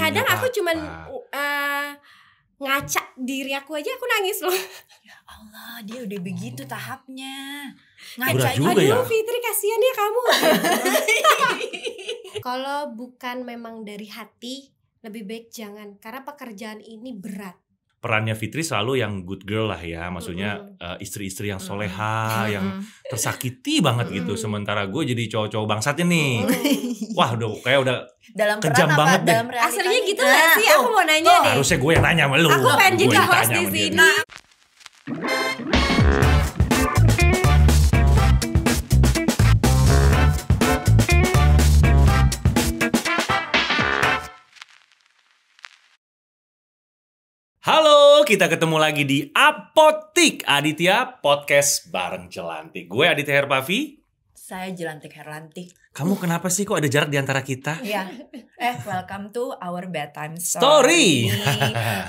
kadang aku cuman apa-apa. ngaca diri aku aja aku nangis loh. Ya Allah, dia udah begitu tahapnya. Berat Ngaca juga ya. Aduh Fitri kasihan ya kamu. Kalau bukan memang dari hati, lebih baik jangan, karena pekerjaan ini berat. Perannya Fitri selalu yang good girl lah ya, maksudnya istri-istri yang soleha, yang tersakiti banget gitu. Sementara gue jadi cowok-cowok bangsat ini. Wah, udah dalam kejam peran banget apa? deh. Dalam realitanya Aslinya gitu gak sih? Aku mau nanya deh. Harusnya gue yang nanya sama lu. Aku pengen Gue jadi ditanya host di sama dia. sini. Halo, kita ketemu lagi di Apotik Aditya Podcast bareng Jelantik. Gue Aditya Herpavi. Saya Jelantik Herlantik. Kamu kenapa sih kok ada jarak di antara kita? Iya. Welcome to our bedtime Story.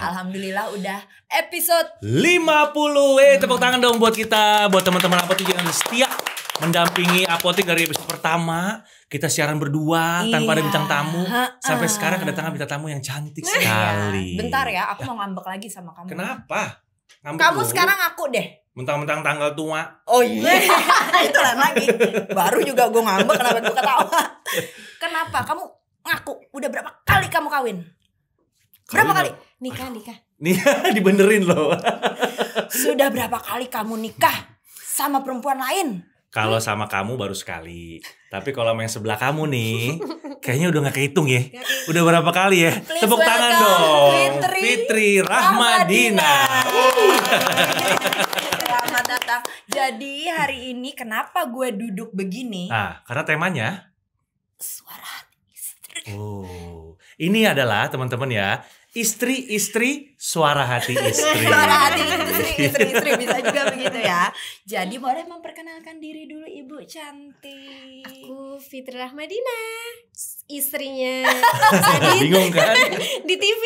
Alhamdulillah udah episode 50. Tepuk tangan dong buat kita, buat teman-teman Apotik yang setia mendampingi Apotik dari episode pertama. Kita siaran berdua tanpa ada bintang tamu. Sampai sekarang kedatangan bintang tamu yang cantik sekali. Bentar ya, aku mau ngambek lagi sama kamu. Kenapa? Ngambek Kamu dulu. sekarang aku deh. Mentang-mentang tanggal tua. Oh iya, itu lain lagi. Baru juga gue ngambek, kenapa gue ketawa? Kenapa? Kamu ngaku udah berapa kali kamu kawin? Berapa kali? Nikah. Nih dibenerin loh. Sudah berapa kali kamu nikah sama perempuan lain? Kalau sama kamu baru sekali. Tapi kalau sama yang sebelah kamu nih, kayaknya udah gak kehitung ya. Udah berapa kali ya? Please Tepuk tangan welcome dong. Fitri Rahmadina. Selamat datang. Jadi hari ini kenapa gue duduk begini? Nah, karena temanya. Suara hati istri. Oh, ini adalah teman-teman ya. Istri-istri, suara hati istri. Suara hati istri bisa juga begitu ya. Jadi boleh memperkenalkan diri dulu Ibu cantik. Aku Fitri Rahmadina, istrinya Bingung kan? di TV.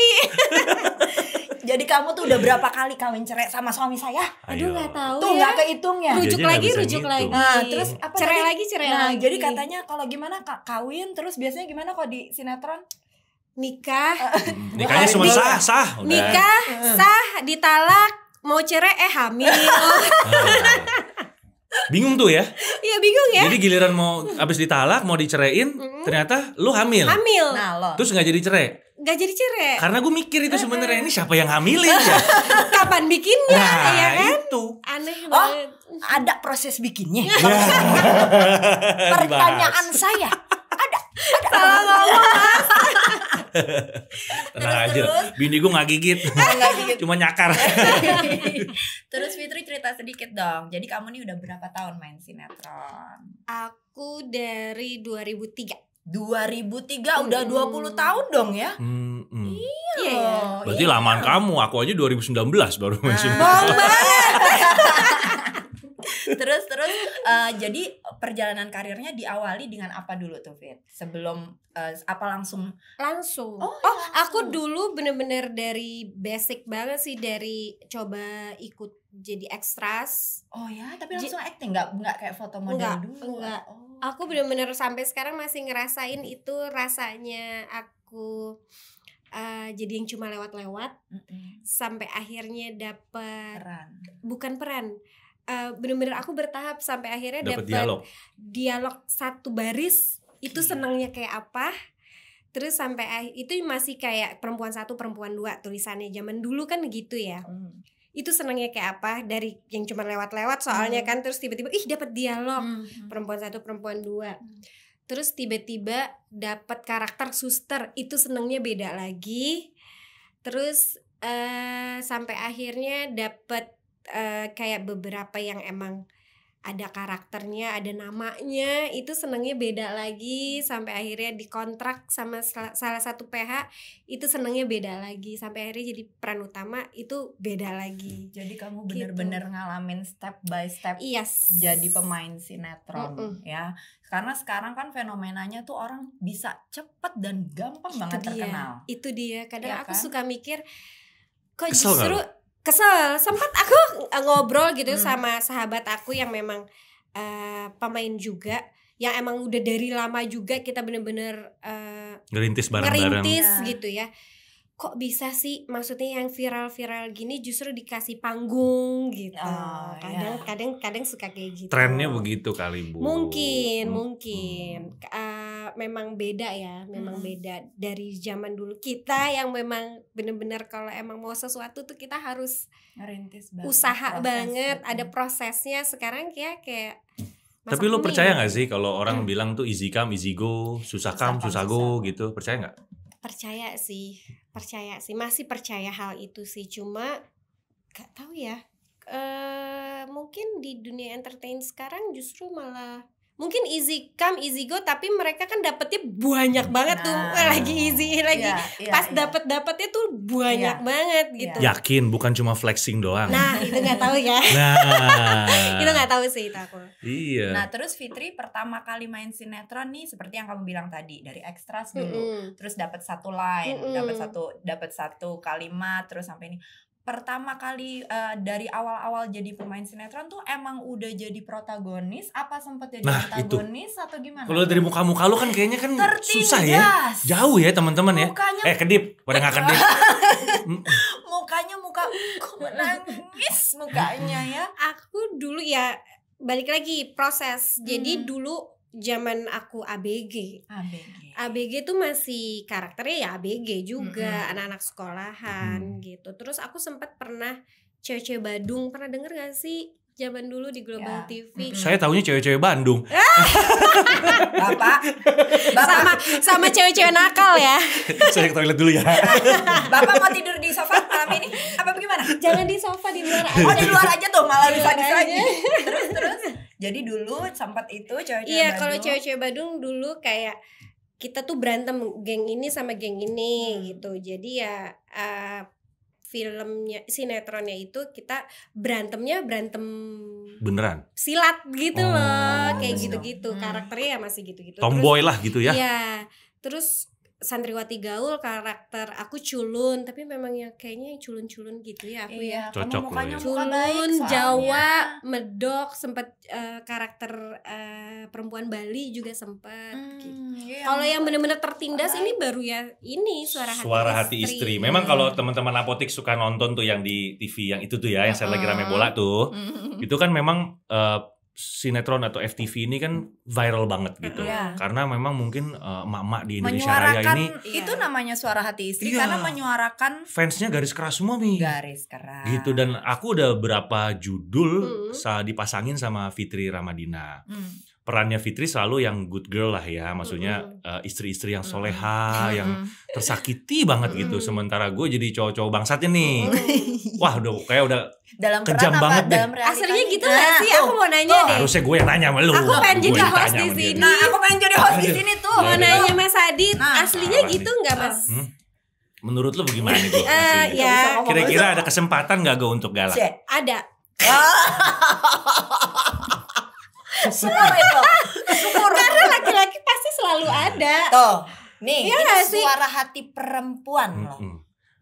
Jadi kamu tuh udah berapa kali kawin cerai sama suami saya? Aduh nggak tahu Tuh ya. nggak kehitung ya. Rujuk Dia aja lagi, nggak bisa rujuk ngitung. lagi. Nah, terus apa cerai tadi? lagi, cerai Nah, lagi. jadi katanya kalau gimana kawin terus biasanya gimana kok di sinetron? nikah, Nikahnya cuma sah. Udah. nikah, sah, ditalak, mau cerai hamil. Bingung tuh ya. Iya bingung ya. Jadi giliran mau abis ditalak, mau diceraiin, ternyata lu hamil. Hamil. Nah, lo. Terus gak jadi cerai. Gak jadi cerai. Karena gue mikir itu sebenarnya ini siapa yang hamilin ya? Kapan bikinnya? Nah, ya kan? itu. Aneh Oh, banget. ada proses bikinnya. Dibahas. Pertanyaan saya. Salah ngomong. Tenang aja, bini gue gak gigit. Nggak gigit. Cuma nyakar. Terus Fitri cerita sedikit dong. Jadi kamu nih udah berapa tahun main sinetron? Aku dari 2003. 2003 udah 20 tahun dong ya? Iya ya. Berarti lamaan kamu, aku aja 2019 baru masih. Terus jadi perjalanan karirnya diawali dengan apa dulu tuh Fit? Sebelum apa langsung? Langsung. Oh, Aku dulu bener-bener dari basic banget sih, dari coba ikut jadi ekstras. Oh ya, tapi langsung acting nggak kayak foto model dulu? Enggak. Oh. Aku bener-bener sampai sekarang masih ngerasain itu rasanya aku jadi yang cuma lewat-lewat sampai akhirnya dapet Peran. bukan peran. Bener-bener aku bertahap sampai akhirnya Dapat dapet dialog. satu baris. Itu senangnya kayak apa. Terus sampai itu masih kayak perempuan satu perempuan dua tulisannya zaman dulu kan gitu ya. Itu senangnya kayak apa, dari yang cuma lewat-lewat soalnya kan, terus tiba-tiba dapat dialog perempuan satu perempuan dua. Terus tiba-tiba dapat karakter suster, itu senangnya beda lagi. Terus sampai akhirnya dapat kayak beberapa yang emang ada karakternya, ada namanya, itu senengnya beda lagi. Sampai akhirnya dikontrak sama salah satu PH, itu senengnya beda lagi. Sampai akhirnya jadi peran utama, itu beda lagi. Jadi kamu bener-bener ngalamin step by step jadi pemain sinetron ya. Karena sekarang kan fenomenanya tuh orang bisa cepet dan gampang banget terkenal. Itu dia. Kadang ya aku kan? suka mikir, kok Kesel justru gak? Kesel. Sempat aku ngobrol gitu sama sahabat aku yang memang pemain juga. yang emang udah dari lama juga kita bener-bener ngerintis bareng-bareng gitu ya. Kok bisa sih, maksudnya yang viral-viral gini justru dikasih panggung gitu. Kadang suka kayak gitu. Trennya begitu kali, Bu. Mungkin memang beda ya, memang beda dari zaman dulu kita yang memang benar-benar kalau emang mau sesuatu tuh kita harus ngerintis usaha banget, ada prosesnya. Sekarang kayak tapi lu percaya nggak sih kalau orang bilang tuh easy come easy go, susah come susah go gitu, percaya nggak? Percaya sih, masih percaya hal itu sih, cuma gak tahu ya, mungkin di dunia entertain sekarang justru malah mungkin easy come easy go, tapi mereka kan dapetnya banyak banget tuh, lagi easy lagi pas dapetnya tuh banyak banget gitu. Yakin bukan cuma flexing doang? Nah itu nggak tahu ya. Itu nggak tahu sih itu aku. Iya. Nah terus Fitri pertama kali main sinetron nih seperti yang kamu bilang tadi, dari ekstras dulu, terus dapat satu line, dapat satu kalimat, terus sampai ini. Pertama kali dari awal-awal jadi pemain sinetron tuh emang udah jadi protagonis apa sempat jadi antagonis atau gimana? Kalau dari muka-muka lu kan kayaknya kan susah ya, jauh ya teman-teman ya. Kedip, pada nggak kedip. Muka kok menangis mukanya ya. Aku dulu ya balik lagi proses. Jadi dulu zaman aku ABG tuh masih karakternya ya ABG juga, anak-anak sekolahan gitu. Terus aku sempat pernah Cewek-Cewek Badung, pernah denger gak sih zaman dulu di Global TV? Saya taunya Cewek-Cewek Bandung. Bapak sama cewek-cewek nakal ya. Saya ke toilet dulu ya. Bapak mau tidur di sofa malam ini apa bagaimana? Jangan di sofa, di luar aja. Oh di luar aja tuh, malah bisa lagi. Terus jadi dulu sempat itu Cewek-Cewek Badung. Iya, kalau Cewek-Cewek Badung dulu kayak kita tuh berantem geng ini sama geng ini gitu. Jadi ya filmnya, sinetronnya itu kita berantem beneran silat gitu loh, kayak gitu-gitu. Karakternya ya masih gitu-gitu. Tomboy lah gitu ya. Iya. Terus Santriwati Gaul, karakter aku culun, tapi memang yang kayaknya yang culun-culun gitu ya aku ya. Cocok loh ya. Culun, Jawa, medok, sempet karakter perempuan Bali juga sempet gitu. Kalau yang benar-benar tertindas ini baru ya ini Suara Hati Istri. Memang kalau teman-teman apotik suka nonton tuh yang di TV yang itu tuh ya, yang saya lagi rame bola tuh, itu kan memang sinetron atau FTV ini kan viral banget gitu. Karena memang mungkin emak-emak di Indonesia Raya ini itu namanya Suara Hati Istri karena menyuarakan fansnya garis keras semua nih. Garis keras. Gitu, dan aku udah berapa judul dipasangin sama Fitri Ramadina. Perannya Fitri selalu yang good girl lah ya, maksudnya istri-istri yang soleha, yang tersakiti banget gitu. Sementara gue jadi cowok-cowok bangsatnya nih. Wah udah dalam kejam banget deh. Aslinya gitu gak sih? Aku mau nanya deh. Harusnya gue yang nanya sama lu. Aku pengen jadi host di sini. Nah, aku pengen jadi host di sini tuh. Mau nanya Mas Adit, aslinya gitu gak Mas? Menurut lu bagaimana nih? Ya. Kira-kira ada kesempatan gak gue untuk galak? Ada. Syukur itu. Karena laki-laki pasti selalu ada. Tuh, nih ya itu suara hati perempuan loh.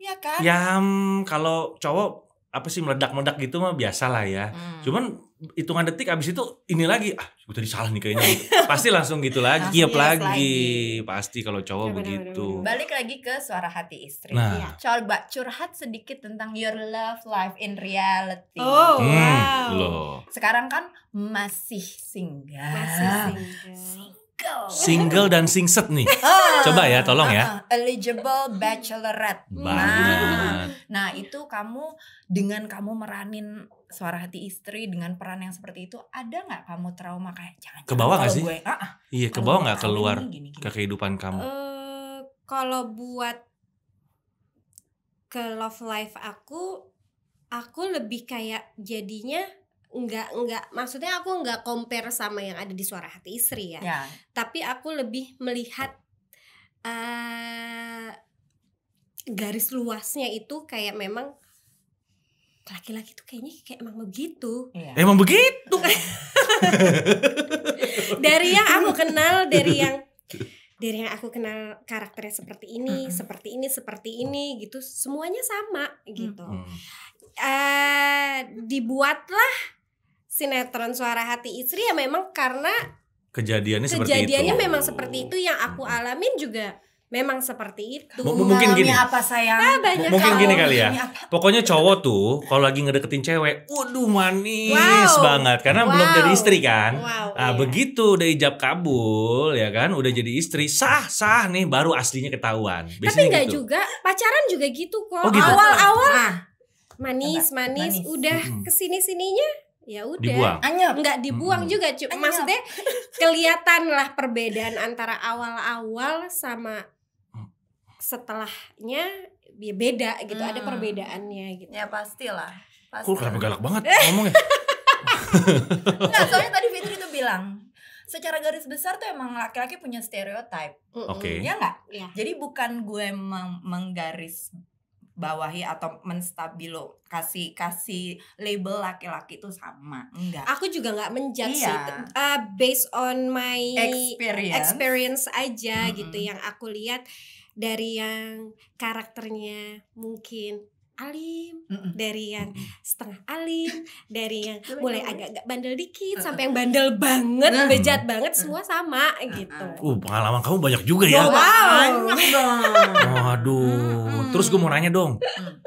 Iya kan? Ya kalau cowok apa sih meledak-meledak gitu mah biasa lah ya. Cuman hitungan detik abis itu ini lagi, gue tadi salah nih kayaknya. Pasti langsung gitu lagi, kiep lagi. Pasti kalau cowok begitu. Balik lagi ke Suara Hati Istri. Nah. Coba curhat sedikit tentang your love life in reality. Oh, wow. Loh. Sekarang kan masih single. Single dan singset nih. Coba ya, tolong ya. Eligible bachelorette. Nah, itu dengan kamu meranin Suara Hati Istri dengan peran yang seperti itu, ada nggak kamu trauma kayak jangan kebawa nggak sih? Iya, kebawa nggak keluar gini. ke kehidupan kamu? Kalau buat ke love life aku lebih kayak jadinya enggak maksudnya aku enggak compare sama yang ada di Suara Hati Istri ya. Tapi aku lebih melihat garis luasnya itu kayak memang laki-laki tuh kayaknya kayak emang begitu. Emang begitu. Dari yang aku kenal, dari yang aku kenal karakternya seperti ini gitu, semuanya sama gitu. Dibuatlah sinetron Suara Hati Istri ya memang karena Kejadiannya memang seperti itu, yang aku alamin juga memang seperti itu. Mungkin gini. Apa sayang? Mungkin gini kali ya. Pokoknya cowok tuh kalau lagi ngedeketin cewek, waduh manis banget karena belum jadi istri kan. Begitu udah ijab kabul ya kan, udah jadi istri, sah nih baru aslinya ketahuan. Biasanya tapi enggak gitu. Juga pacaran juga gitu kok. Gitu? Awal-awal manis, udah kesini-sininya ya udah dibuang. Nggak dibuang juga, maksudnya kelihatan lah perbedaan antara awal-awal sama setelahnya ya beda gitu, ada perbedaannya gitu. Ya pastilah. Kok kenapa galak banget ngomongnya? Nggak, soalnya tadi Fitri tuh bilang secara garis besar tuh emang laki-laki punya stereotype. Oke. Ya nggak? Ya. Jadi bukan gue menggaris bawahi atau menstabilo kasih label laki-laki itu sama, enggak. Aku juga nggak menjudge sih, based on my experience aja gitu, yang aku lihat dari yang karakternya mungkin alim, dari yang setengah alim, dari yang mulai agak-agak bandel dikit sampai yang bandel banget, bejat banget, semua sama gitu. Pengalaman kamu banyak juga ya. Banyak dong. Waduh. Terus gue mau nanya dong.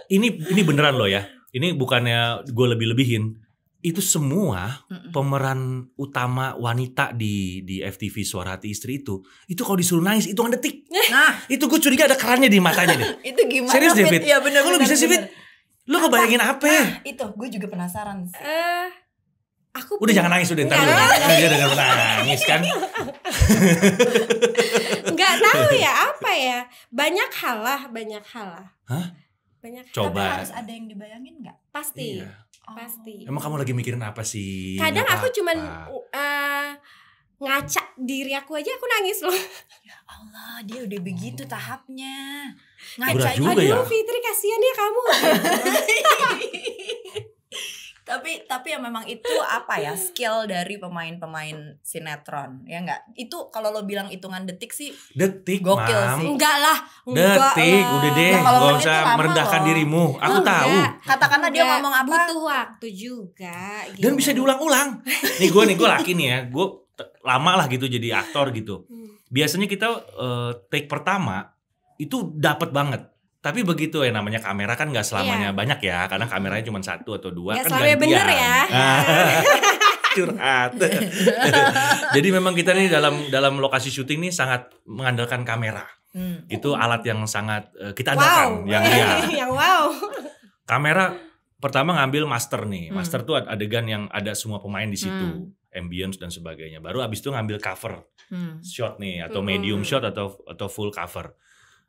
Ini beneran loh ya. Ini bukannya gue lebih-lebihin. Itu semua pemeran utama wanita di FTV Suara Hati Istri itu kalau disuruh nangis hitungan detik. Nah, itu gue curiga ada kerannya di matanya deh. Itu gimana? Serius deh, Fit? Ya, bener, kok lu bisa sih, Fit? Lu ngebayangin apa? Itu gue juga penasaran sih. Udah jangan nangis udah, ntar lu. Dia udah nangis kan. Nggak tahu ya apa ya. Banyak hal lah. Hah? Banyak. Coba. Tapi harus ada yang dibayangin nggak? Pasti. Iya. Pasti. Emang kamu lagi mikirin apa sih? Kadang aku cuman ngaca diri aku aja aku nangis loh. Ya Allah, dia udah begitu tahapnya. Ngaca juga ya. Aduh Fitri, kasihan ya kamu. Tapi ya memang itu apa ya, skill dari pemain-pemain sinetron, ya enggak? Itu kalau lo bilang hitungan detik sih gokil Mam. sih. Enggak lah. Detik, udah deh, ya, gak usah merendahkan dirimu. Aku tahu. Katakanlah dia ngomong apa? Butuh waktu juga gitu. Dan bisa diulang-ulang. Nih gue laki nih ya, gue lama lah gitu jadi aktor gitu. Biasanya kita take pertama itu dapat banget. Tapi begitu ya, namanya kamera kan gak selamanya banyak ya. Karena kameranya cuma 1 atau 2 ya, kan gantian. Bener ya. Curhat. Jadi memang kita nih dalam lokasi syuting nih sangat mengandalkan kamera. Itu alat yang sangat kita andalkan. Yang Kamera pertama ngambil master nih. Master tuh adegan yang ada semua pemain di situ. Ambience dan sebagainya. Baru abis itu ngambil cover shot nih. Atau medium shot atau full cover.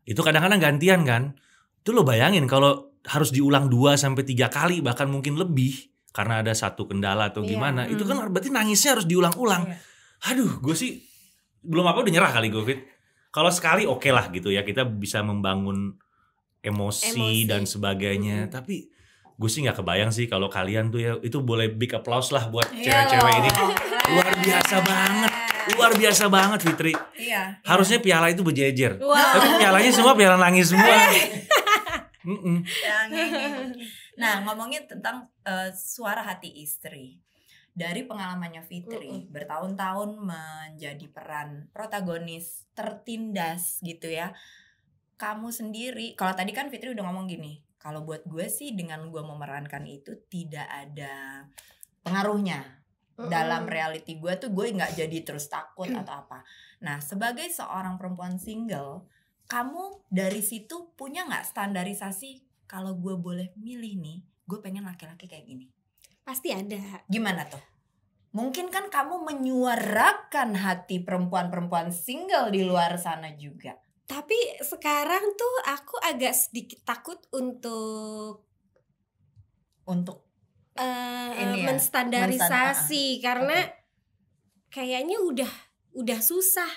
Itu kadang-kadang gantian kan. Itu lo bayangin kalau harus diulang 2-3 kali bahkan mungkin lebih karena ada satu kendala atau gimana. Itu kan berarti nangisnya harus diulang-ulang. Aduh, gue sih belum apa udah nyerah kali gue, Fit. Kalau sekali oke lah gitu ya, kita bisa membangun emosi dan sebagainya. Tapi gue sih nggak kebayang sih kalau kalian tuh ya, itu boleh big applause lah buat cewek-cewek ini. Luar biasa banget Fitri. Iya. Harusnya piala itu berjejer. Tapi pialanya semua piala nangis semua. Nah, ngomongin tentang Suara Hati Istri. Dari pengalamannya Fitri, bertahun-tahun menjadi peran protagonis tertindas gitu ya. Kamu sendiri, kalau tadi kan Fitri udah ngomong gini, kalau buat gue sih dengan gue memerankan itu tidak ada pengaruhnya. Dalam reality gue tuh gue gak jadi terus takut atau apa. Nah, sebagai seorang perempuan single, kamu dari situ punya gak standarisasi, kalau gue boleh milih nih, gue pengen laki-laki kayak gini? Pasti ada. Gimana tuh? Mungkin kan kamu menyuarakan hati perempuan-perempuan single di luar sana juga. Tapi sekarang tuh aku agak sedikit takut untuk menstandarisasi karena kayaknya udah susah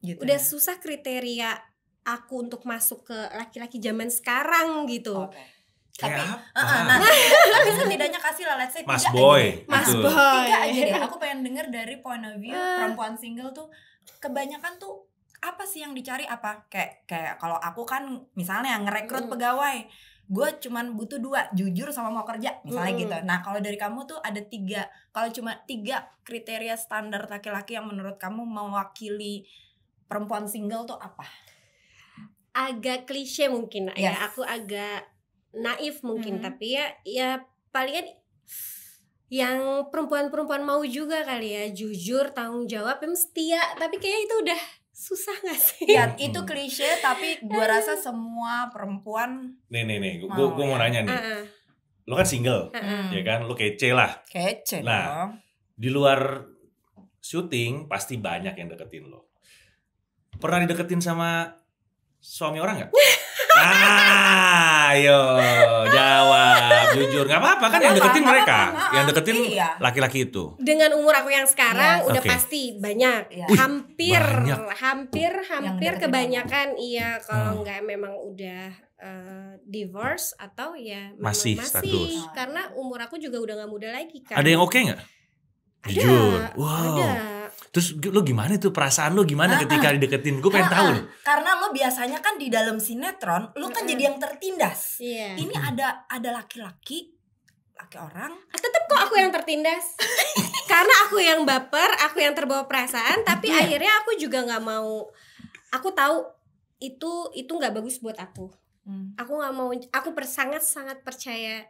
gitu. Udah susah kriteria aku untuk masuk ke laki-laki zaman sekarang gitu. Tapi tapi setidaknya kasih lah, let's say Mas 3 Boy. aja. 3 aja deh. Aku pengen denger dari point of view perempuan single tuh, kebanyakan tuh apa sih yang dicari apa? Kayak kalau aku kan misalnya ngerekrut pegawai, gue cuman butuh 2, jujur sama mau kerja misalnya gitu. Nah kalau dari kamu tuh ada 3, kalau cuma 3 kriteria standar laki-laki yang menurut kamu mewakili perempuan single tuh apa? Agak klise mungkin ya, aku agak naif mungkin, tapi ya palingan yang perempuan-perempuan mau juga kali ya, jujur, tanggung jawab, setia. Tapi kayaknya itu udah susah gak sih? Ya itu klise, tapi gue rasa semua perempuan. Nih, gue mau nanya nih. Lo kan single, ya kan? Lo kece lah. Kece. Nah, di luar syuting pasti banyak yang deketin lo. Pernah dideketin sama suami orang nggak? Ayo jawab jujur, nggak apa-apa kan, yang deketin mereka, yang deketin laki-laki itu. Dengan umur aku yang sekarang udah pasti banyak, hampir kebanyakan kalau nggak memang udah divorce atau ya masih status. Karena umur aku juga udah nggak muda lagi kan. Ada yang oke nggak? Jujur, ada. Terus lo gimana tuh, perasaan lo gimana ketika dideketin? Gue pengen tahu. Karena lo biasanya kan di dalam sinetron lo kan jadi yang tertindas. Ini ada laki-laki orang. Tetep kok aku yang tertindas. Karena aku yang baper, aku yang terbawa perasaan. Tapi akhirnya aku juga nggak mau. Aku tahu itu nggak bagus buat aku. Aku nggak mau. Aku sangat percaya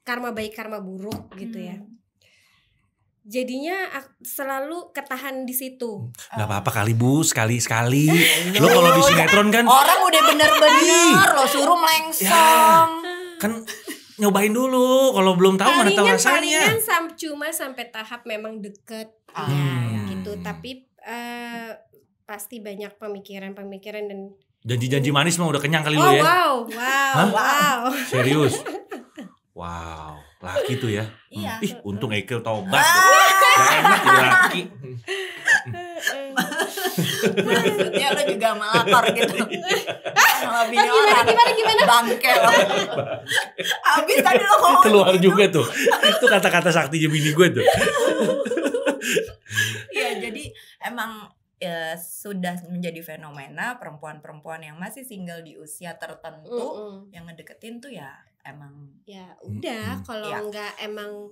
karma baik karma buruk gitu ya. Jadinya selalu ketahan di situ. Gak apa-apa kali Bu, sekali. Lo kalau di sinetron kan orang udah bener-bener lo suruh melengsong. Kan nyobain dulu, kalau belum tahu mana tahu rasanya. Palingan cuma sampai tahap memang deket gitu. Tapi pasti banyak pemikiran dan janji-janji manis mah udah kenyang kali lo ya. Wow. Serius. Wow, laki tuh ya. Iya. Ih, untung Ekel tobat. Gak enak jadi laki. Maksudnya lo juga melakor gitu. Malah bini orang. Gimana? Bangke lo. Abis tadi lo ngomong keluar gitu. Juga tuh. Itu kata-kata saktinya bini gue tuh. Iya, jadi emang sudah menjadi fenomena perempuan-perempuan yang masih single di usia tertentu yang ngedeketin tuh ya emang udah kalau enggak emang.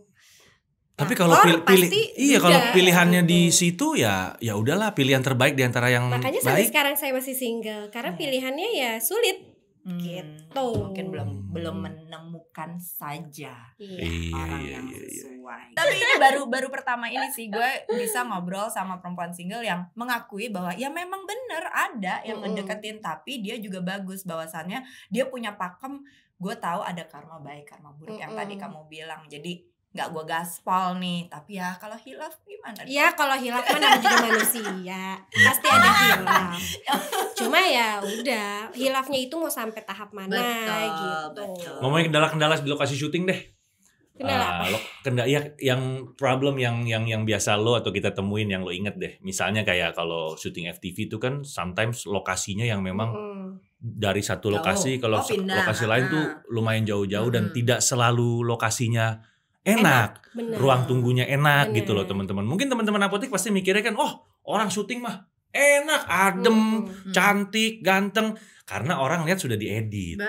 Tapi kalau kalau pilihannya di situ ya udahlah, pilihan terbaik di antara yang makanya baik. Sampai sekarang saya masih single karena pilihannya ya sulit gitu. Mungkin belum menemukan saja orang yang sesuai. Iya. Tapi ini baru pertama ini sih gue bisa ngobrol sama perempuan single yang mengakui bahwa ya memang bener ada yang ngedeketin, tapi dia juga bagus bahwasannya dia punya pakem. Gue tahu ada karma baik karma buruk yang tadi kamu bilang. Jadi nggak gue gaspol nih, tapi ya kalau hilaf gimana? Ya kalau hilaf mana juga manusia, pasti ada hilaf. Cuma ya udah, hilafnya itu mau sampai tahap mana gitu. Ngomongin kendala-kendala di lokasi syuting deh. Kendala yang problem yang biasa lo atau kita temuin yang lo inget deh. Misalnya kayak kalau syuting FTV itu kan sometimes lokasinya yang memang dari satu lokasi kalau lokasi lain tuh lumayan jauh-jauh dan tidak selalu lokasinya enak. Ruang tunggunya enak gitu loh teman-teman. Mungkin teman-teman apotek pasti mikirnya kan, orang syuting mah enak, adem, cantik, ganteng, karena orang lihat sudah diedit,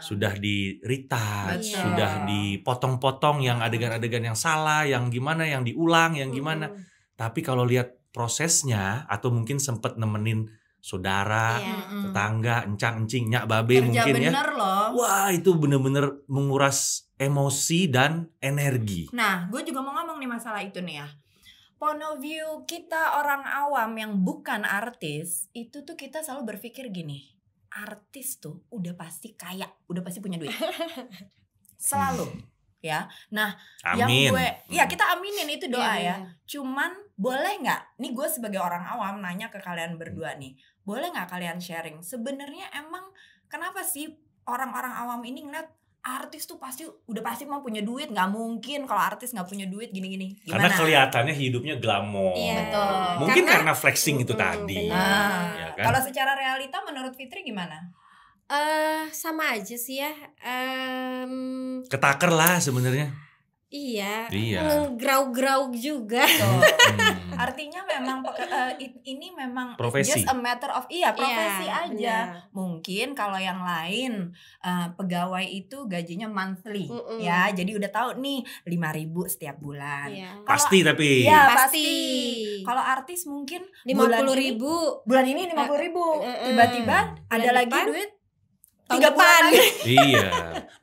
sudah di retouch, sudah dipotong-potong yang adegan-adegan yang salah, yang gimana, yang diulang, yang gimana. Tapi kalau lihat prosesnya atau mungkin sempet nemenin saudara, tetangga, encang-encing, nyak babe kerja mungkin bener loh. Wah, itu bener-bener menguras emosi dan energi. Nah, gue juga mau ngomong nih masalah itu nih ya. Point of view kita orang awam yang bukan artis, itu tuh kita selalu berpikir gini, artis tuh udah pasti kaya, udah pasti punya duit. Selalu. Ya, nah Amin. yang gue, kita aminin itu doa ya. Cuman boleh nggak? Nih gue sebagai orang awam nanya ke kalian berdua nih, boleh nggak kalian sharing? Sebenarnya emang kenapa sih orang-orang awam ini ngeliat artis tuh udah pasti mau punya duit? Nggak mungkin kalau artis nggak punya duit gini-gini. Karena kelihatannya hidupnya glamor. Betul. Mungkin karena flexing itu tadi. Ya kan? Kalau secara realita menurut Fitri gimana? Sama aja sih ya. Ketaker lah sebenarnya. Iya. Iya. Ngegraug-graug juga. Artinya memang ini memang profesi. just a matter of profesi Iya, aja. benar. Mungkin kalau yang lain pegawai itu gajinya monthly Mm-mm. ya. Jadi udah tahu nih 5.000 setiap bulan. Iya. Pasti tapi. Iya, Pasti. pasti. Kalau artis mungkin 50.000. bulan ini 50.000. Tiba-tiba ada Bulan lagi depan, duit tahun 3 bulan depan. lagi. Iya.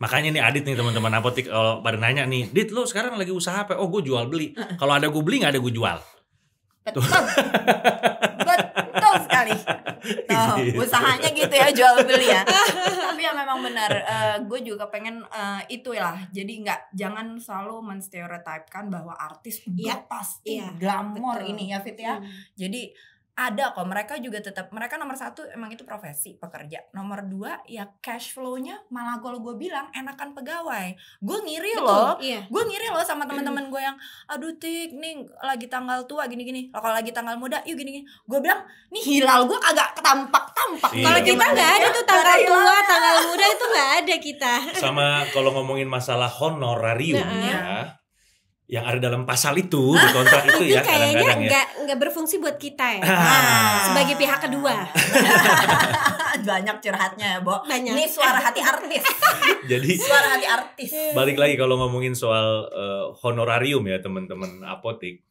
Makanya nih Adit nih teman-teman apotik kalau pada nanya nih, Dit lo sekarang lagi usaha apa? Oh gue jual beli. Kalau ada gue beli nggak ada gue jual. Betul. Betul sekali. Tuh, Gitu. usahanya gitu ya, jual beli ya. Tapi ya memang benar, gue juga pengen itulah. Jadi jangan selalu menstereotipkan bahwa artis Iya. pasti Iya, glamor betul. ini ya Fit ya. Jadi ada kok, mereka juga tetap, mereka nomor 1 emang itu profesi pekerja, nomor 2 ya cash flow-nya malah kalau gue bilang enakan pegawai. Gue ngiri loh. Iya. Gue ngiri loh sama teman-teman gue yang aduh Tik nih lagi tanggal tua gini-gini. Kalau lagi tanggal muda yuk gini-gini. Gue bilang nih hilal gue agak ketampak-tampak. Iya. Kalau kita nggak ada tuh tanggal tua, tanggal muda itu nggak ada kita. Sama kalau ngomongin masalah honorarium ya, yang ada dalam pasal itu di kontrak itu Itu ya kayaknya kadang-kadang ya. nggak berfungsi buat kita ya. Ah. Sebagai pihak kedua. Banyak curhatnya ya, Bo. Banyak. Ini suara hati artis. Jadi Suara hati artis. balik lagi kalau ngomongin soal honorarium ya teman-teman apotik,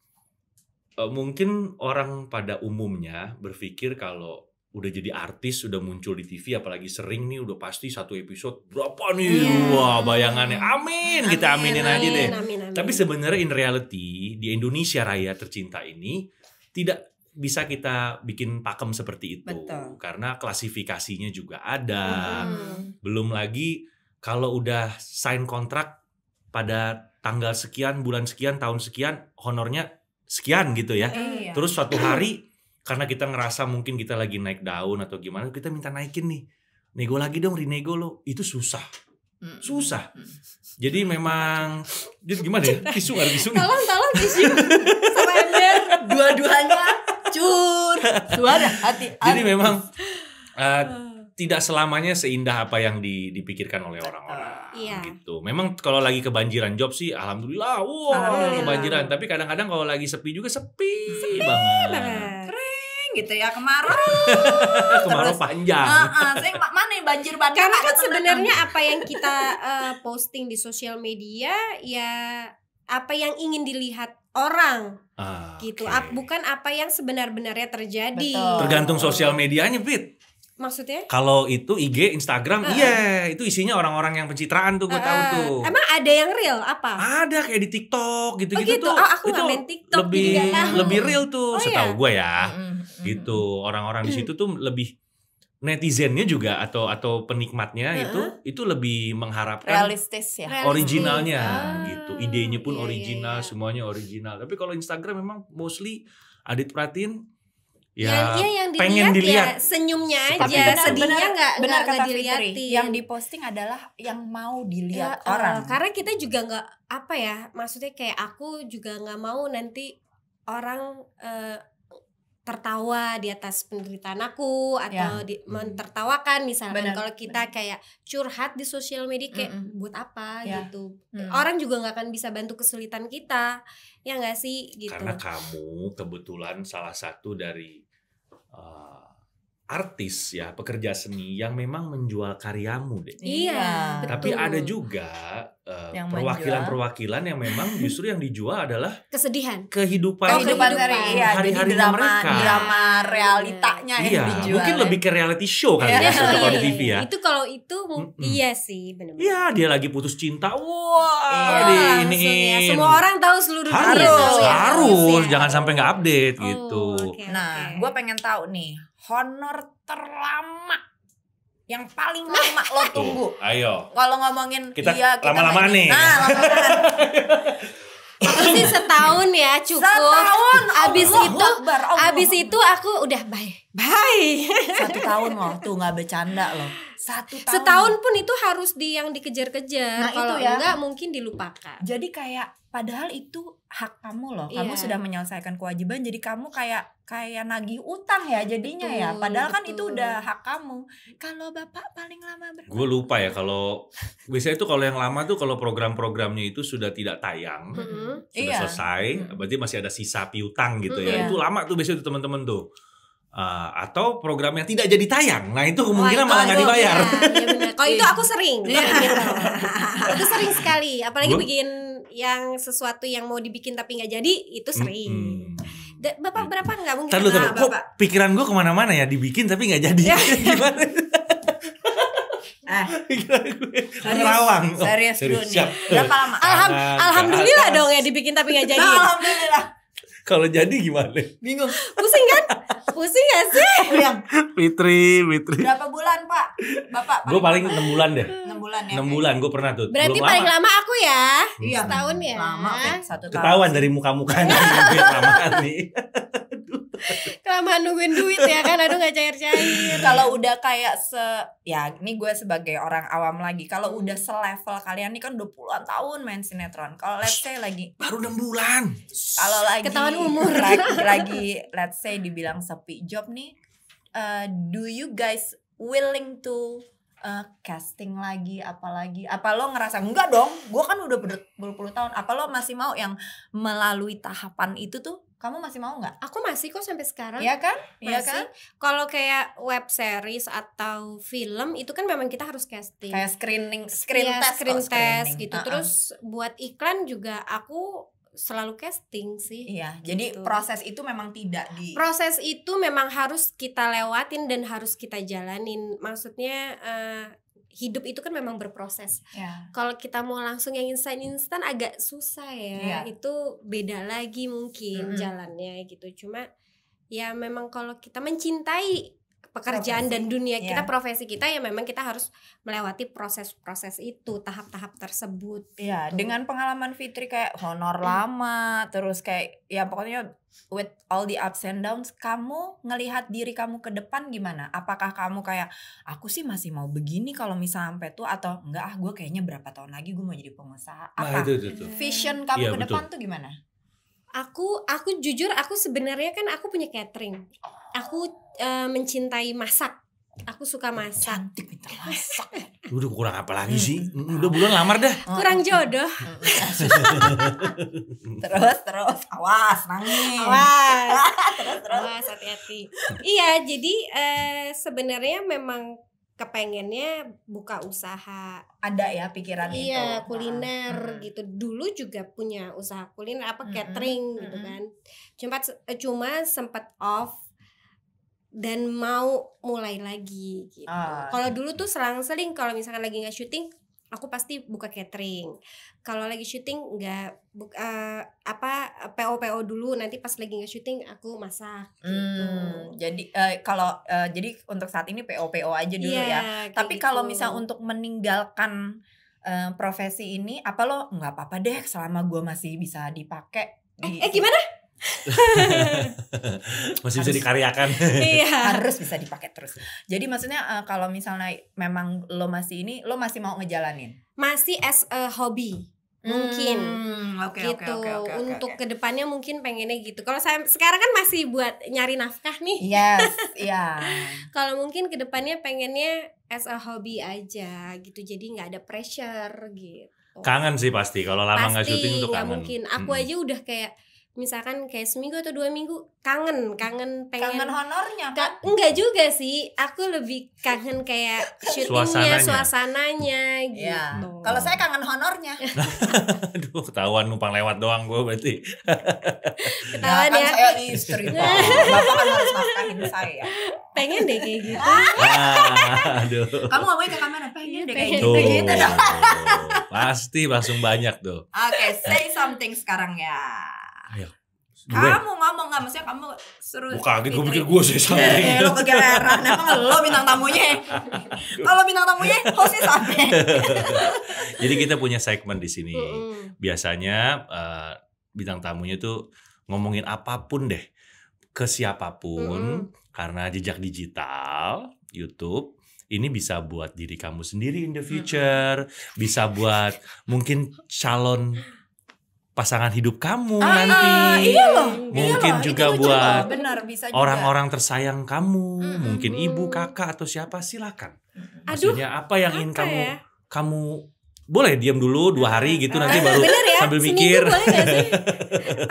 mungkin orang pada umumnya berpikir kalau udah jadi artis, udah muncul di TV, apalagi sering nih, udah pasti satu episode berapa nih, wah bayangannya, amin, kita aminin aja deh. Amin. Tapi sebenarnya in reality di Indonesia Raya tercinta ini tidak bisa kita bikin pakem seperti itu. Betul. Karena klasifikasinya juga ada. Hmm. Belum lagi kalau udah sign kontrak pada tanggal sekian, bulan sekian, tahun sekian, honornya sekian gitu ya. Iya. Terus suatu hari karena kita ngerasa mungkin kita lagi naik daun atau gimana, kita minta naikin nih. Nego lagi dong, rinego lo. Itu susah. Susah. Jadi memang jadi gimana ya? Tisu ada tisu nih. Tolong tisu sama ember. Dua-duanya suara hati artis. Jadi memang tidak selamanya seindah apa yang dipikirkan oleh orang-orang. Iya. Gitu. Memang kalau lagi kebanjiran job sih alhamdulillah, Alhamdulillah. kebanjiran. Tapi kadang-kadang kalau lagi sepi juga sepi banget. gitu ya, kemarau. Kemarau panjang. Saya mana yang banjir bandang. Karena kan sebenarnya apa yang kita posting di sosial media ya apa yang ingin dilihat orang gitu, Oke. bukan apa yang sebenar-benarnya terjadi. Betul. Tergantung sosial medianya, Fit. Maksudnya? Kalau itu IG, Instagram, itu isinya orang-orang yang pencitraan tuh, gue tahu tuh. Emang ada yang real apa? Ada kayak di TikTok gitu-gitu gitu? tuh. Oh, aku nggak itu main TikTok, lebih jadi nggak tahu. lebih real tuh, Oh, setahu iya? gue ya. Gitu. Orang-orang di situ tuh lebih netizennya juga atau penikmatnya itu lebih mengharapkan realistis ya. originalnya Ah, gitu. Idenya pun iya, original, iya. semuanya original. Tapi kalau Instagram memang mostly Adit perhatiin yang pengen dilihat. ya senyumnya aja, Seperti itu. sedihnya benar nggak kata Fitri. dilihatin. Yang diposting adalah yang mau dilihat Ya, orang. karena kita juga nggak apa ya, maksudnya kayak aku juga nggak mau nanti orang tertawa di atas penderitaan aku atau mentertawakan misalkan. Benar, Kalau kita kayak curhat di sosial media kayak buat apa Ya. gitu, orang juga nggak akan bisa bantu kesulitan kita, ya nggak sih gitu. Karena kamu kebetulan salah satu dari artis ya, pekerja seni yang memang menjual karyamu deh. Iya, betul. Tapi ada juga Yang perwakilan-perwakilan yang memang justru yang dijual adalah kesedihan. kehidupan kehidupan hari-harinya drama, mereka. drama realitanya yang Iya, dijual. mungkin lebih ke reality show kali Iya. ya kalau di TV ya. Itu kalau itu iya sih benar-benar. Iya, dia lagi putus cinta. Wah, Langsung ya. diiniin. Semua orang tahu seluruh dunia harus, tahu ya. harus, ya. jangan sampai nggak update Oh, gitu. oke, Nah, oke. gue pengen tahu nih, honor terlama yang paling lama lo tunggu. Tuh, ayo. Kalau ngomongin Kita kita lama-lamaan mainin. nih. Nah, lama-lamaan. Aku sih setahun ya cukup. Setahun. Abis Allahu itu, Akbar, Allah. abis itu aku udah bye. 1 tahun loh, tuh nggak bercanda loh. 1 tahun. Setahun pun itu harus yang dikejar-kejar. Nah, kalau itu ya. enggak mungkin dilupakan. Jadi kayak padahal itu hak kamu loh. Kamu sudah menyelesaikan kewajiban, jadi kamu kayak nagih utang ya jadinya. Betul, ya. Padahal kan itu udah hak kamu. Kalau Bapak paling lama berapa? Gue lupa ya, kalau biasanya itu kalau yang lama tuh kalau program-programnya itu sudah tidak tayang, sudah selesai, berarti masih ada sisa piutang gitu ya. Itu lama tuh biasanya tuh teman-teman tuh. Atau program yang tidak jadi tayang, nah itu kemungkinan malah nggak dibayar. Ya benar. Kalau itu aku sering, gitu. Itu sering sekali. Apalagi bikin yang sesuatu yang mau dibikin tapi nggak jadi, itu sering. Bapak berapa nggak mungkin? Tahu, kok pikiran gue kemana-mana ya, dibikin tapi nggak jadi. Gimana? Nerawang. Serius dulu nih. Berapa lama? Alhamdulillah dong ya dibikin tapi nggak jadi. Alhamdulillah. Kalau jadi gimana? Bingung. Pusing kan? Pusing gak sih? Fitri. Berapa bulan Pak? Bapak? Gue paling 6 bulan deh. 6 bulan ya? 6 bulan gue pernah tuh. Berarti paling lama aku ya? Iya. Setahun ya? Lama, 1 tahun. Ketahuan dari muka-mukanya. Kelamaan nih. Kelamaan nungguin duit ya kan? Aduh gak cair-cair. Kalau udah kayak ya ini gue sebagai orang awam lagi. Kalau udah selevel kalian nih kan udah puluhan tahun main sinetron. Kalau let's say lagi baru 6 bulan. Kalau lagi ketahuan umur. lagi let's say dibilang sepi job nih, do you guys willing to casting lagi, apalagi apa lo ngerasa enggak dong, gue kan udah berpuluh tahun, apa lo masih mau yang melalui tahapan itu tuh, kamu masih mau nggak? Aku masih kok sampai sekarang. Iya kan? Iya kan? Kalau kayak web series atau film itu kan memang kita harus casting. Kayak screen test gitu. Terus buat iklan juga aku selalu casting sih. Iya, jadi proses itu memang proses itu memang harus kita lewatin dan harus kita jalanin. Maksudnya hidup itu kan memang berproses. Kalau kita mau langsung yang instan agak susah ya. Itu beda lagi mungkin jalannya gitu. Cuma ya memang kalau kita mencintai pekerjaan dan dunia kita, profesi kita, ya memang kita harus melewati proses-proses itu, tahap-tahap tersebut. Iya, gitu. Dengan pengalaman Fitri kayak honor lama, terus kayak ya pokoknya with all the ups and downs, kamu ngelihat diri kamu ke depan gimana? Apakah kamu kayak aku sih masih mau begini kalau misalnya sampai tuh, atau enggak gue kayaknya berapa tahun lagi gue mau jadi pengusaha? Apa itu. Vision kamu ke depan tuh gimana? Aku jujur, aku sebenarnya kan aku punya catering. Aku mencintai masak. Aku suka masak. Cantik pintar masak. Udah kurang apa lagi sih? Udah bulan lamar dah. Kurang jodoh. Terus awas nangis. Awas hati-hati. Iya, jadi sebenarnya memang kepengennya buka usaha. Ada ya pikiran itu. Iya, kuliner gitu. Dulu juga punya usaha kuliner, catering gitu kan. Cuma sempat off dan mau mulai lagi gitu. Kalau dulu tuh selang-seling kalau misalkan lagi nggak syuting, aku pasti buka catering. Kalau lagi syuting nggak PO dulu, nanti pas lagi nggak syuting aku masak gitu. Jadi jadi untuk saat ini PO aja dulu ya. Tapi gitu. Kalau misal untuk meninggalkan profesi ini, apa lo nggak apa-apa deh selama gue masih bisa dipakai. Gimana? Masih bisa dikaryakan. Iya. Harus bisa dipakai terus. Jadi maksudnya kalau misalnya memang lo masih mau ngejalanin? Masih as a hobby. Mungkin gitu. Untuk kedepannya mungkin pengennya gitu. Kalau saya sekarang kan masih buat nyari nafkah nih. Yes, iya. Kalau mungkin kedepannya pengennya as a hobby aja gitu. Jadi nggak ada pressure gitu. Kangen sih pasti. Kalau lama nggak syuting tuh kangen. Mungkin. Aku aja udah kayak misalkan kayak seminggu atau 2 minggu kangen pengen honornya kan? Enggak juga sih, aku lebih kangen kayak syutingnya, suasananya gitu. Ya. Kalau saya kangen honornya. Aduh, ketahuan numpang lewat doang gue berarti. Ketahuan ya. Saya istri Bapak kan harus nafkahin saya. Pengen deh kayak gitu. Aduh. Kamu ngomongin ke kamera, pengen deh kayak gitu. Gitu dong. Pasti langsung banyak tuh. Oke, say something sekarang ya. Ayo. Kamu ngomong nggak, maksudnya kamu suruh. Gue kaget, gue pikir gue sih sampai. Lo kegeeran, emang lo bintang tamunya. Kalau bintang tamunya, hostnya sampai. Jadi kita punya segmen di sini. Biasanya bintang tamunya tuh ngomongin apapun deh ke siapapun, karena jejak digital YouTube ini bisa buat diri kamu sendiri in the future, bisa buat mungkin calon pasangan hidup kamu nanti. Iya loh. Mungkin juga buat benar, bisa juga. orang-orang tersayang kamu, mungkin ibu, kakak atau siapa, silakan. Maksudnya apa yang ingin kamu boleh diam dulu 2 hari gitu, nanti baru sambil mikir. Boleh gak sih?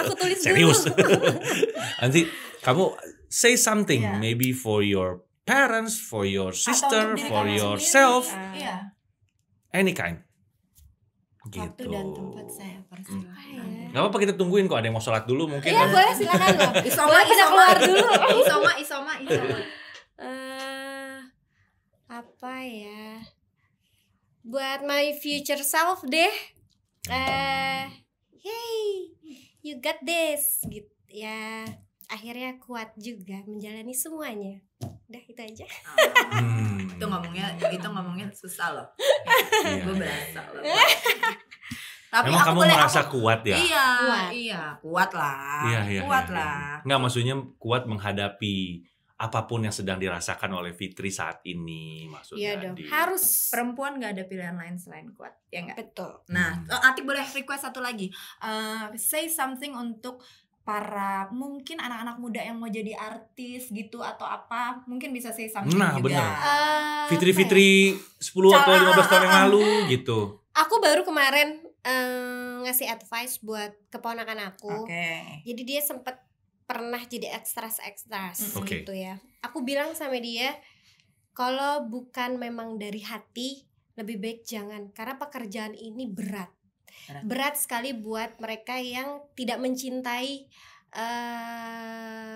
Aku tulis serius. dulu. Nanti kamu say something, maybe for your parents, for your sister, for yourself, any kind. Gitu. Waktu dan tempat saya persilahkan. Gak apa-apa, kita tungguin kok, ada yang mau sholat dulu mungkin. Iya boleh, silakan loh. Isoma keluar dulu. Isoma. Apa ya? Buat my future self deh. Hey, you got this gitu ya. Akhirnya kuat juga menjalani semuanya. Udah itu aja. Itu ngomongnya susah loh. Gue berasa loh. Tapi emang kamu merasa kuat ya? Iya, kuat lah. Kuat lah. Nggak, maksudnya kuat menghadapi apapun yang sedang dirasakan oleh Fitri saat ini, maksudnya. Iya dong. Harus. Perempuan nggak ada pilihan lain selain kuat, ya nggak? Betul. Nah, Atik boleh request satu lagi. Say something untuk para mungkin anak-anak muda yang mau jadi artis gitu atau apa, mungkin bisa say something juga. Benar. Fitri 10 atau 15 tahun yang lalu gitu. Aku baru kemarin ngasih advice buat keponakan aku. Jadi dia sempet pernah jadi ekstras gitu ya. Aku bilang sama dia, kalau bukan memang dari hati, lebih baik jangan, karena pekerjaan ini berat sekali buat mereka yang tidak mencintai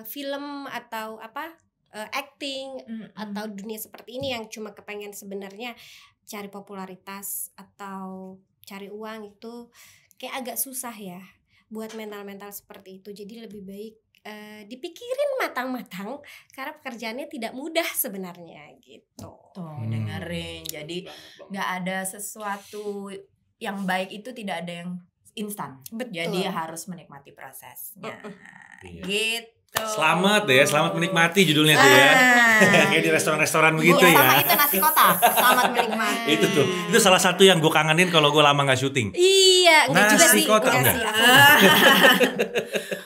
film atau acting atau dunia seperti ini, yang cuma kepengen sebenarnya cari popularitas atau cari uang. Itu kayak agak susah ya buat mental seperti itu. Jadi lebih baik dipikirin matang-matang, karena pekerjaannya tidak mudah sebenarnya gitu. Tuh dengerin, jadi nggak ada sesuatu yang baik itu, tidak ada yang instan. Jadi harus menikmati prosesnya. Gitu. Selamat menikmati judulnya tuh ya. Kayak di restoran-restoran begitu ya. Sama itu nasi kotak. Selamat menikmati. Itu salah satu yang gue kangenin kalau gue lama nggak syuting. Iya, nasi kotak enggak.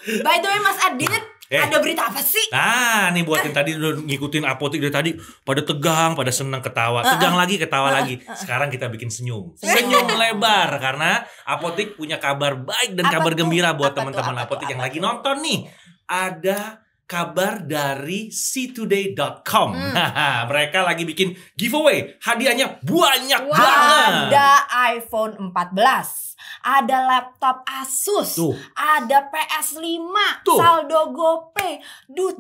By the way Mas Adit, ada berita apa sih? Nah, nih buat yang tadi udah ngikutin Apotik dari tadi, pada tegang, pada senang, ketawa, tegang lagi, ketawa lagi. Sekarang kita bikin senyum lebar, karena Apotik punya kabar baik dan kabar gembira buat teman-teman Apotik yang lagi nonton nih. Ada kabar dari ctoday.com. Mereka lagi bikin giveaway. Hadiahnya banyak banget. Ada iPhone 14. Ada laptop Asus. Ada PS5. Saldo GoPay.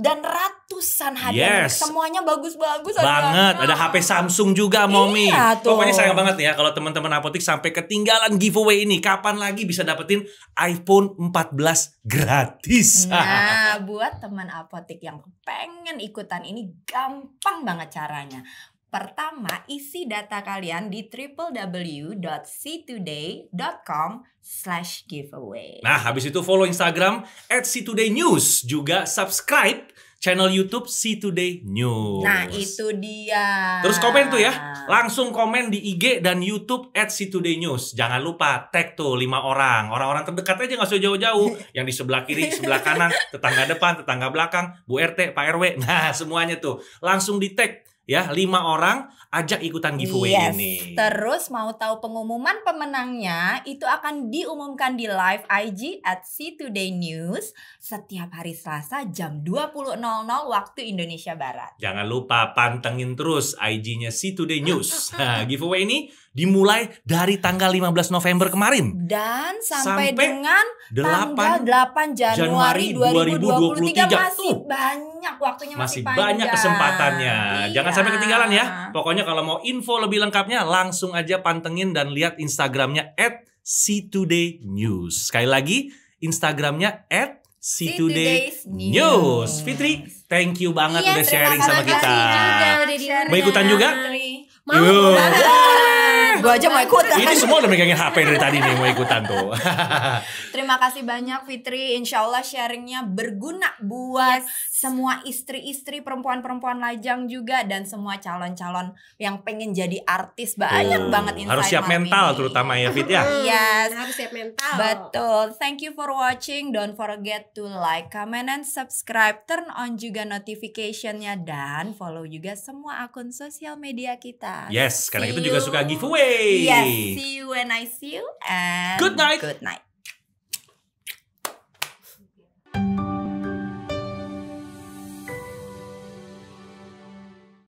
Dan ratusan hadiah. Semuanya bagus-bagus banget. Ada HP Samsung juga, Momi. Pokoknya sayang banget nih ya kalau teman-teman Apotik sampai ketinggalan giveaway ini. Kapan lagi bisa dapetin iPhone 14 gratis? Nah, buat teman Apotik yang pengen ikutan ini, gampang banget caranya. Pertama, isi data kalian di www.ctoday.com/giveaway. Nah, habis itu follow Instagram @ctodaynews, juga subscribe channel YouTube CToday News. Nah, itu dia. Terus komen tuh ya, langsung komen di IG dan YouTube @ctodaynews. Jangan lupa tag tuh 5 orang. Orang-orang terdekat aja, nggak usah jauh-jauh. Yang di sebelah kiri, sebelah kanan, tetangga depan, tetangga belakang, Bu RT, Pak RW. Nah, semuanya tuh langsung di tag. Ya, 5 orang ajak ikutan giveaway ini. Terus mau tahu pengumuman pemenangnya, itu akan diumumkan di live IG @ctodaynews setiap hari Selasa jam 20.00 waktu Indonesia Barat. Jangan lupa pantengin terus IG-nya CToday News. Nah, giveaway ini dimulai dari tanggal 15 November kemarin. Dan sampai dengan tanggal 8 Januari 2023. Masih banyak waktunya, masih banyak kesempatannya. Jangan sampai ketinggalan ya. Pokoknya kalau mau info lebih lengkapnya, langsung aja pantengin dan lihat Instagramnya @ctodaynews. Sekali lagi, Instagramnya @ctodaynews. Fitri, thank you banget udah sharing sama kita. Mau ikutan juga? Mau. Gue aja mau ikutan. Ini semua udah megangin HP dari tadi nih mau ikutan tuh. Terima kasih banyak Fitri. Insya Allah sharingnya berguna buat semua istri-istri perempuan-perempuan lajang juga, dan semua calon-calon yang pengen jadi artis. Banyak banget insight. Harus siap mental ini. Terutama ya Fit ya. Yes. Harus siap mental. Betul. Thank you for watching. Don't forget to like, comment, and subscribe. Turn on juga notification-nya dan follow juga semua akun sosial media kita. Yes, karena kita juga suka giveaway. Yes, see you when I see you, and Good night. Good night.